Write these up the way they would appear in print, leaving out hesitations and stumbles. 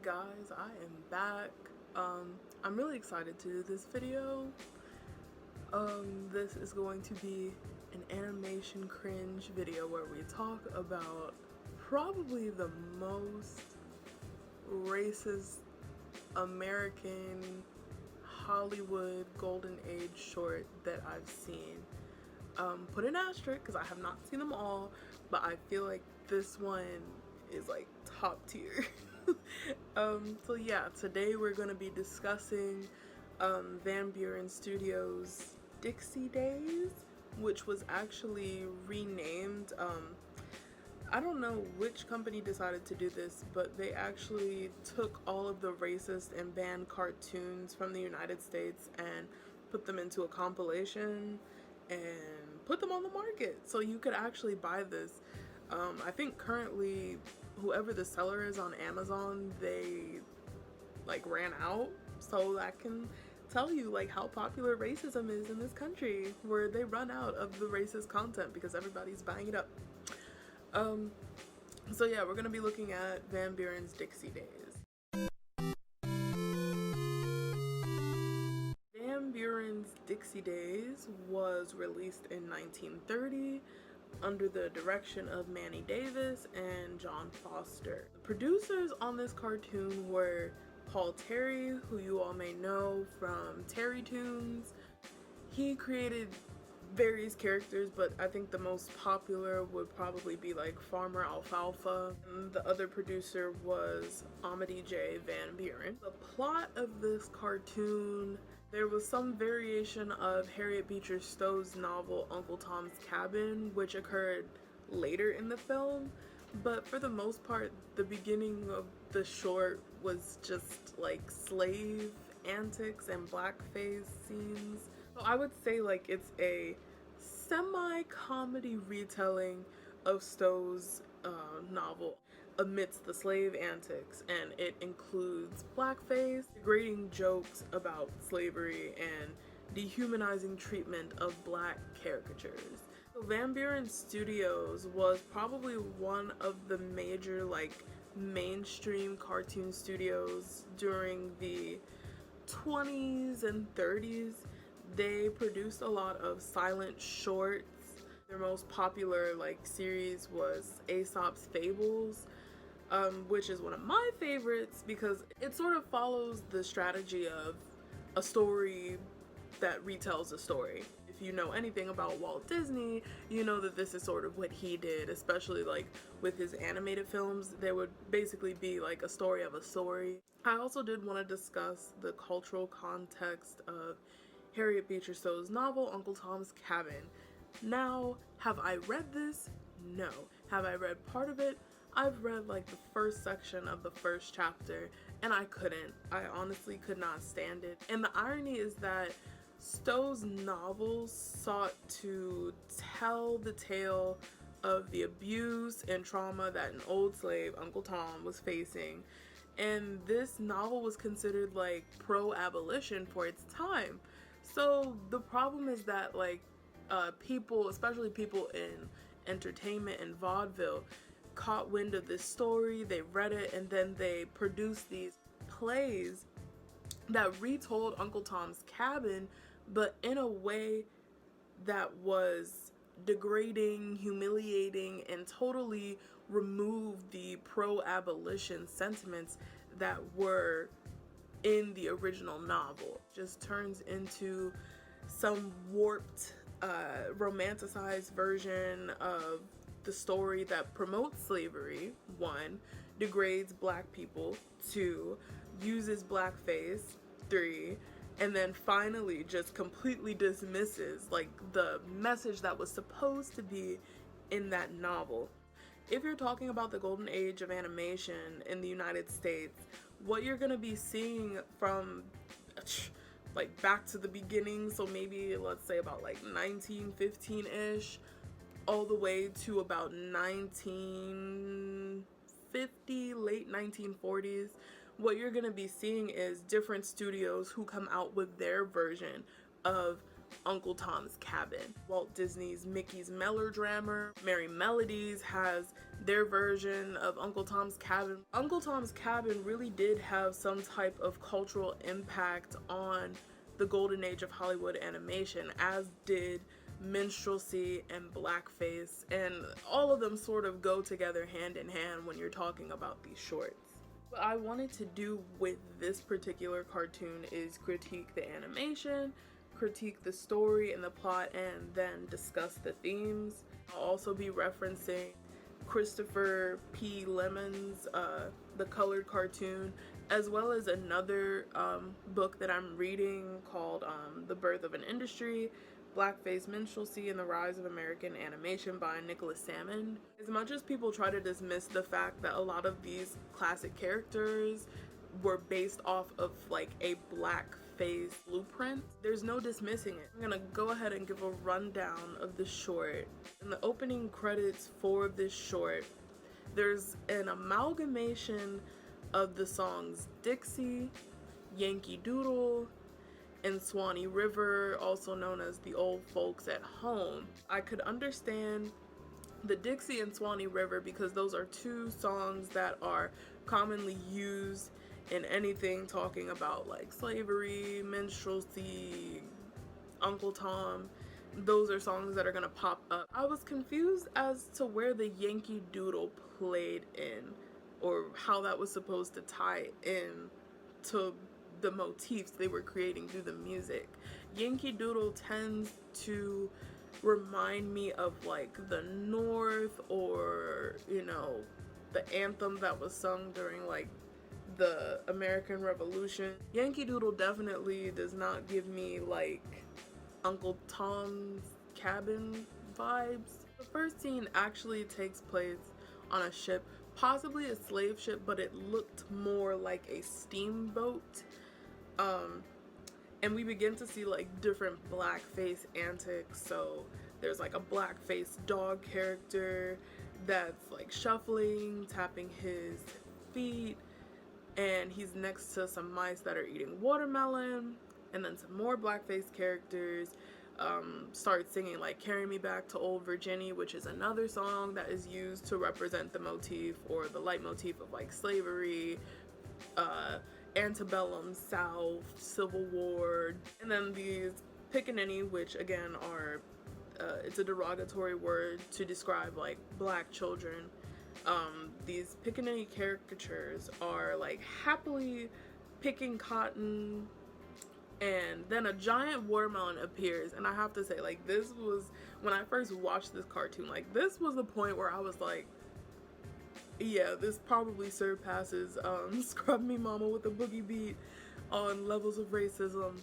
guys, I am back. I'm really excited to do this video. This is going to be an animation cringe video where we talk about probably the most racist American Hollywood golden age short that I've seen. Put an asterisk because I have not seen them all, but I feel like this one is like top tier. So yeah, today we're going to be discussing Van Beuren Studios' Dixie Days, which was actually renamed. I don't know which company decided to do this, but they actually took all of the racist and banned cartoons from the United States and put them into a compilation and put them on the market, so you could actually buy this. I think currently whoever the seller is on Amazon, they like ran out, so I can tell you like how popular racism is in this country, where they run out of the racist content because everybody's buying it up. So yeah, we're gonna be looking at Van Beuren's Dixie Days. Van Beuren's Dixie Days was released in 1930 under the direction of Manny Davis and John Foster. The producers on this cartoon were Paul Terry, who you all may know from Terry Toons. He created various characters, but I think the most popular would probably be like Farmer Alfalfa. And the other producer was Amity J. Van Beuren. The plot of this cartoon, there was some variation of Harriet Beecher Stowe's novel Uncle Tom's Cabin, which occurred later in the film, but for the most part, the beginning of the short was just like slave antics and blackface scenes. So I would say like it's a semi-comedy retelling of Stowe's novel amidst the slave antics, and it includes blackface, degrading jokes about slavery, and dehumanizing treatment of black caricatures. So Van Beuren Studios was probably one of the major like mainstream cartoon studios during the 20s and 30s. They produced a lot of silent shorts. Their most popular like series was Aesop's Fables, which is one of my favorites because it sort of follows the strategy of a story that retells a story. If you know anything about Walt Disney, you know that this is sort of what he did, especially like with his animated films. There would basically be like a story of a story. I also did want to discuss the cultural context of Harriet Beecher Stowe's novel Uncle Tom's Cabin. Now, have I read this? No. Have I read part of it? I've read like the first section of the first chapter and I couldn't. I honestly could not stand it. And the irony is that Stowe's novels sought to tell the tale of the abuse and trauma that an old slave, Uncle Tom, was facing. And this novel was considered like pro-abolition for its time. So the problem is that like people, especially people in entertainment and vaudeville, caught wind of this story, they read it, and then they produced these plays that retold Uncle Tom's Cabin, but in a way that was degrading, humiliating, and totally removed the pro-abolition sentiments that were in the original novel. It just turns into some warped, romanticized version of the story that promotes slavery, 1, degrades black people, 2, uses blackface, 3, and then finally just completely dismisses like the message that was supposed to be in that novel. If you're talking about the golden age of animation in the United States, what you're gonna be seeing from like back to the beginning, so maybe let's say about like 1915-ish, all the way to about 1950, late 1940s, what you're gonna be seeing is different studios who come out with their version of Uncle Tom's Cabin. Walt Disney's Mickey's Melodrama, Merry Melodies has their version of Uncle Tom's Cabin. Uncle Tom's Cabin really did have some type of cultural impact on the golden age of Hollywood animation, as did minstrelsy and blackface, and all of them sort of go together hand in hand when you're talking about these shorts. What I wanted to do with this particular cartoon is critique the animation, critique the story and the plot, and then discuss the themes. I'll also be referencing Christopher P. Lemon's The Colored Cartoon, as well as another book that I'm reading called The Birth of an Industry, Blackface Minstrelsy and the Rise of American Animation by Nicholas Salmon. As much as people try to dismiss the fact that a lot of these classic characters were based off of like a blackface blueprint, there's no dismissing it. I'm gonna go ahead and give a rundown of the short. In the opening credits for this short, there's an amalgamation of the songs Dixie, Yankee Doodle, and Swanee River, also known as The Old Folks at Home. I could understand the Dixie and Swanee River because those are two songs that are commonly used in anything talking about like slavery, minstrelsy, Uncle Tom. Those are songs that are gonna pop up. I was confused as to where the Yankee Doodle played in, or how that was supposed to tie in to the motifs they were creating through the music. Yankee Doodle tends to remind me of like the North, or you know, the anthem that was sung during like the American Revolution. Yankee Doodle definitely does not give me like Uncle Tom's Cabin vibes. The first scene actually takes place on a ship, possibly a slave ship, but it looked more like a steamboat. And we begin to see like different blackface antics. So there's like a blackface dog character that's like shuffling, tapping his feet, and he's next to some mice that are eating watermelon. And then some more blackface characters start singing like Carry Me Back to Old Virginia, which is another song that is used to represent the motif or the leitmotif of like slavery, antebellum South, Civil War. And then these pickaninny, which again are it's a derogatory word to describe like black children. These pickaninny caricatures are like happily picking cotton, and then a giant watermelon appears. And I have to say, like, this was, when I first watched this cartoon, like, this was the point where I was like, yeah, this probably surpasses Scrub Me Mama with a Boogie Beat on levels of racism.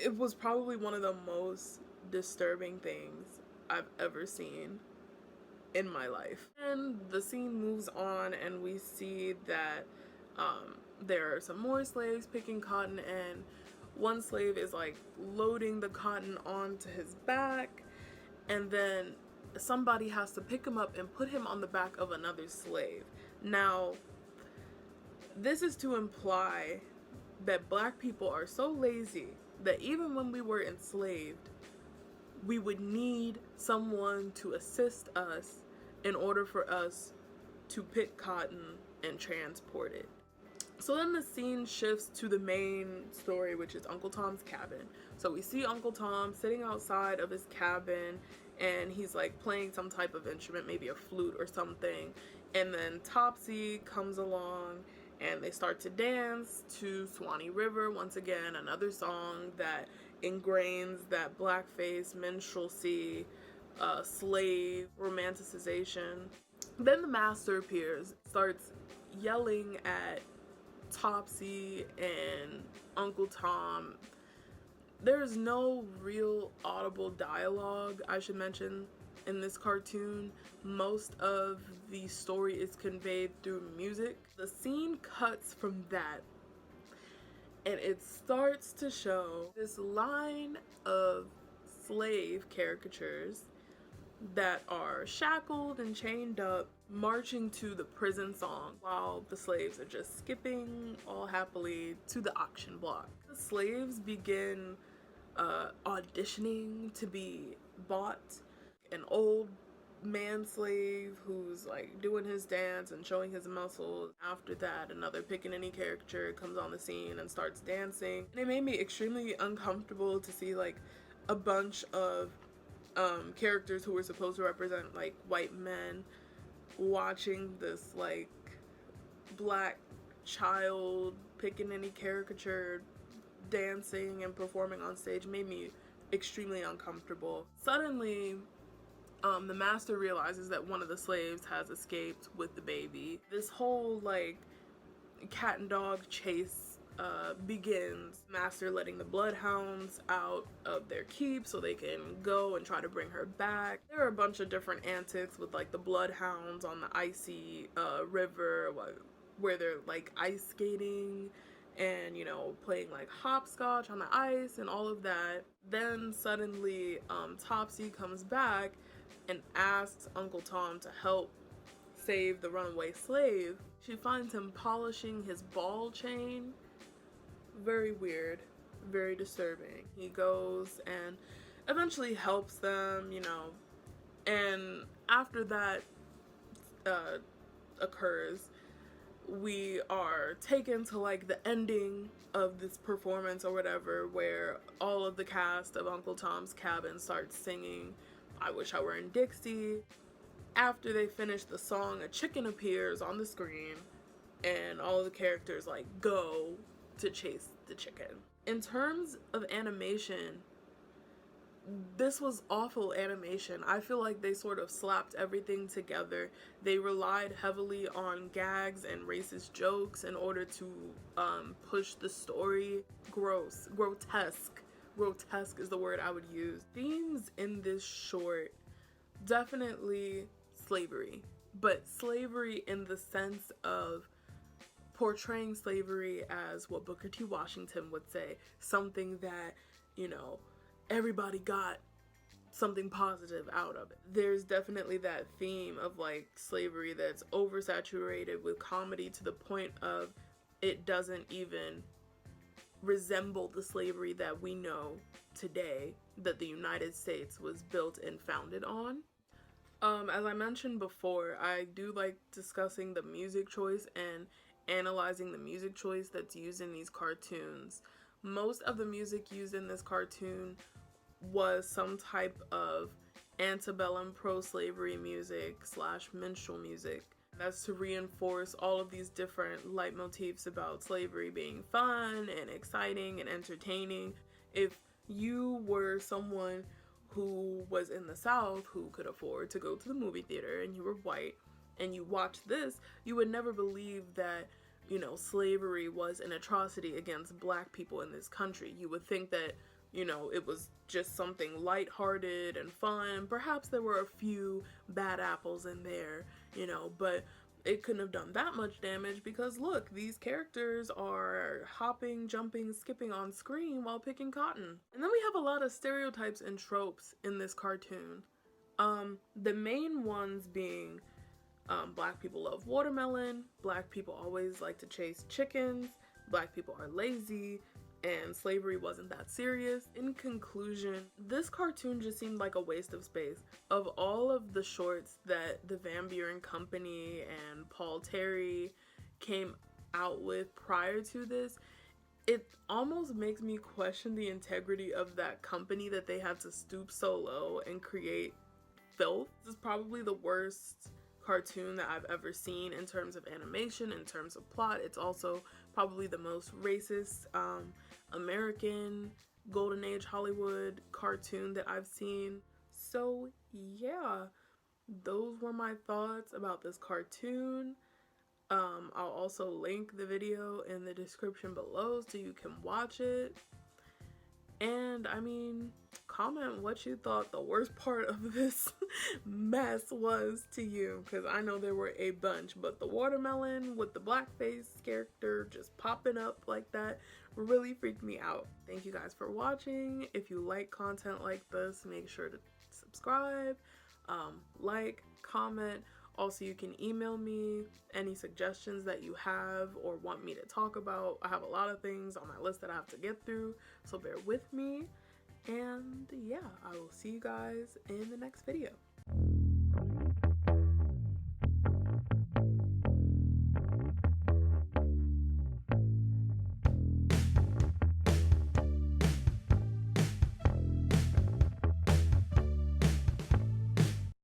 It was probably one of the most disturbing things I've ever seen in my life. And the scene moves on, and we see that there are some more slaves picking cotton, and one slave is like loading the cotton onto his back, and then somebody has to pick him up and put him on the back of another slave. Now, this is to imply that black people are so lazy that even when we were enslaved, we would need someone to assist us in order for us to pick cotton and transport it. So then the scene shifts to the main story, which is Uncle Tom's cabin. So we see Uncle Tom sitting outside of his cabin, and he's like playing some type of instrument, maybe a flute or something. And then Topsy comes along, and they start to dance to Swanee River, once again, another song that ingrains that blackface, minstrelsy, slave romanticization. Then the master appears, starts yelling at Topsy and Uncle Tom. There's no real audible dialogue, I should mention, in this cartoon. Most of the story is conveyed through music. The scene cuts from that, and it starts to show this line of slave caricatures that are shackled and chained up, marching to the prison song while the slaves are just skipping all happily to the auction block. The slaves begin auditioning to be bought. An old man slave who's like doing his dance and showing his muscles. After that, another pickaninny caricature comes on the scene and starts dancing. And it made me extremely uncomfortable to see like a bunch of characters who were supposed to represent like white men watching this like black child pickaninny caricature dancing and performing on stage. Made me extremely uncomfortable. Suddenly, the master realizes that one of the slaves has escaped with the baby. This whole like cat and dog chase begins. Master letting the bloodhounds out of their keep so they can go and try to bring her back. There are a bunch of different antics with like the bloodhounds on the icy river where they're like ice skating and, you know, playing like hopscotch on the ice and all of that. Then suddenly Topsy comes back and asks Uncle Tom to help save the runaway slave. She finds him polishing his ball chain. Very weird, very disturbing. He goes and eventually helps them, you know, and after that occurs, we are taken to like the ending of this performance or whatever, where all of the cast of Uncle Tom's Cabin starts singing I Wish I Were in Dixie. After they finish the song, a chicken appears on the screen and all of the characters like go to chase the chicken. In terms of animation, this was awful animation. I feel like they sort of slapped everything together. They relied heavily on gags and racist jokes in order to push the story. Grotesque is the word I would use. Themes in this short, definitely slavery, but slavery in the sense of portraying slavery as what Booker T. Washington would say, something that, you know, everybody got something positive out of it. There's definitely that theme of like slavery that's oversaturated with comedy to the point of it doesn't even resemble the slavery that we know today that the United States was built and founded on. As I mentioned before, I do like discussing the music choice and analyzing the music choice that's used in these cartoons. Most of the music used in this cartoon was some type of antebellum pro-slavery music / minstrel music. That's to reinforce all of these different leitmotifs about slavery being fun and exciting and entertaining. If you were someone who was in the South who could afford to go to the movie theater and you were white and you watched this, you would never believe that, you know, slavery was an atrocity against black people in this country. You would think that, you know, it was just something lighthearted and fun. Perhaps there were a few bad apples in there, you know, but it couldn't have done that much damage because look, these characters are hopping, jumping, skipping on screen while picking cotton. And then we have a lot of stereotypes and tropes in this cartoon. The main ones being black people love watermelon, black people always like to chase chickens, black people are lazy, and slavery wasn't that serious. In conclusion, this cartoon just seemed like a waste of space. Of all of the shorts that the Van Buren Company and Paul Terry came out with prior to this, it almost makes me question the integrity of that company that they had to stoop so low and create filth. This is probably the worst cartoon that I've ever seen in terms of animation, in terms of plot. It's also probably the most racist American Golden Age Hollywood cartoon that I've seen. So yeah, those were my thoughts about this cartoon. I'll also link the video in the description below so you can watch it. And I mean, comment what you thought the worst part of this mess was to you, because I know there were a bunch, but the watermelon with the blackface character just popping up like that really freaked me out. Thank you guys for watching. If you like content like this, make sure to subscribe, like, comment. Also, you can email me any suggestions that you have or want me to talk about. I have a lot of things on my list that I have to get through, so bear with me. And yeah, I will see you guys in the next video.